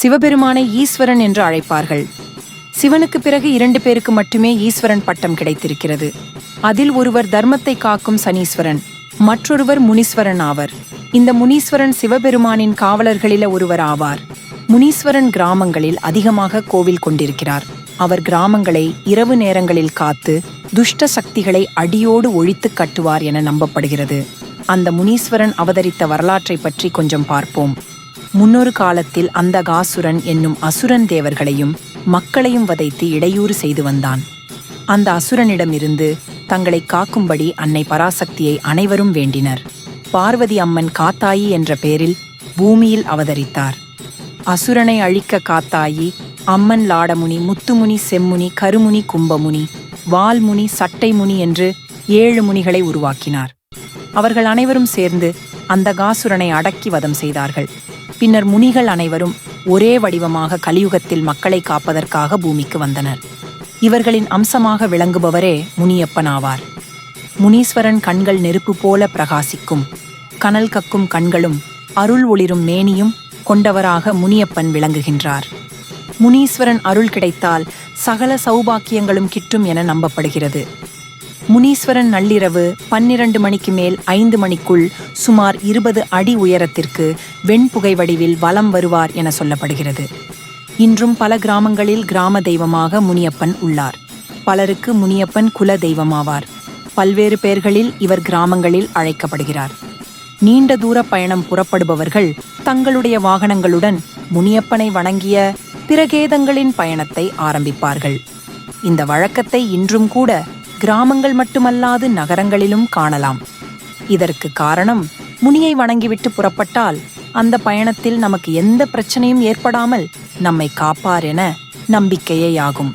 சிவபெருமானை ஈஸ்வரன் என்று அழைப்பார்கள். சிவனுக்கு பிறகு 2 பேருக்கு மட்டுமே ஈஸ்வரன் பட்டம் கிடைத்திருக்கிறது. அதில் ஒருவர் தர்மத்தை காக்கும் சனீஸ்வரன், மற்றொருவர் முனீஸ்வரன் ஆவர். இந்த முனீஸ்வரன் சிவபெருமானின் காவலர்களில் ஒருவர் ஆவார். முனீஸ்வரன் கிராமங்களில் அதிகமாக கோவில் கொண்டிருக்கிறார். அவர் கிராமங்களை இரவு நேரங்களில் காத்து துஷ்ட சக்திகளை அடியோடு ஒழித்து கட்டுவார் என நம்பப்படுகிறது. அந்த முனீஸ்வரன் அவதரித்த வரலாற்றை பற்றி கொஞ்சம் பார்ப்போம். முன்னொரு காலத்தில் அந்தகாசுரன் என்னும் அசுரன் தேவர்களையும் மக்களையும் வதைத்து இடையூறு செய்து வந்தான். அந்த அசுரனிடமிருந்து தங்களை காக்கும்படி அன்னை பராசக்தியை அனைவரும் வேண்டினர். பார்வதி அம்மன் காத்தாயி என்ற பெயரில் பூமியில் அவதரித்தார். அசுரனை அழிக்க காத்தாயி அம்மன் லாடமுனி, முத்துமுனி, செம்முனி, கருமுனி, கும்பமுனி, வால்முனி, சட்டைமுனி என்று 7 முனிகளை உருவாக்கினார். அவர்கள் அனைவரும் சேர்ந்து அந்தகாசுரனை அடக்கி வதம் செய்தார்கள். பின்னர் முனிகள் அனைவரும் ஒரே வடிவமாக கலியுகத்தில் மக்களை காப்பதற்காக பூமிக்கு வந்தனர். இவர்களின் அம்சமாக விளங்குபவரே முனியப்பன் ஆவார். முனீஸ்வரன் கண்கள் நெருப்பு போல பிரகாசிக்கும், கனல் கக்கும் கண்களும் அருள் ஒளிரும் மேனியும் கொண்டவராக முனியப்பன் விளங்குகின்றார். முனீஸ்வரன் அருள் கிடைத்தால் சகல சௌபாக்கியங்களும் கிட்டும் என நம்பப்படுகிறது. முனீஸ்வரன் நள்ளிரவு 12 மணிக்கு மேல் 5 மணிக்குள் சுமார் 20 அடி உயரத்திற்கு வெண்புகை வடிவில் வலம் வருவார் என சொல்லப்படுகிறது. இன்றும் பல கிராமங்களில் கிராம தெய்வமாக முனியப்பன் உள்ளார். பலருக்கு முனியப்பன் குல தெய்வமாவார். பல்வேறு பெயர்களில் இவர் கிராமங்களில் அழைக்கப்படுகிறார். நீண்ட தூர பயணம் புறப்படுபவர்கள் தங்களுடைய வாகனங்களுடன் முனியப்பனை வணங்கிய பிரகேதங்களின் பயணத்தை ஆரம்பிப்பார்கள். இந்த வழக்கத்தை இன்றும் கூட கிராமங்கள் மட்டுமல்லாது நகரங்களிலும் காணலாம். இதற்கு காரணம், முனியை வணங்கிவிட்டு புறப்பட்டால் அந்த பயணத்தில் நமக்கு எந்த பிரச்சனையும் ஏற்படாமல் நம்மை காப்பார் என நம்பிக்கையேயாகும்.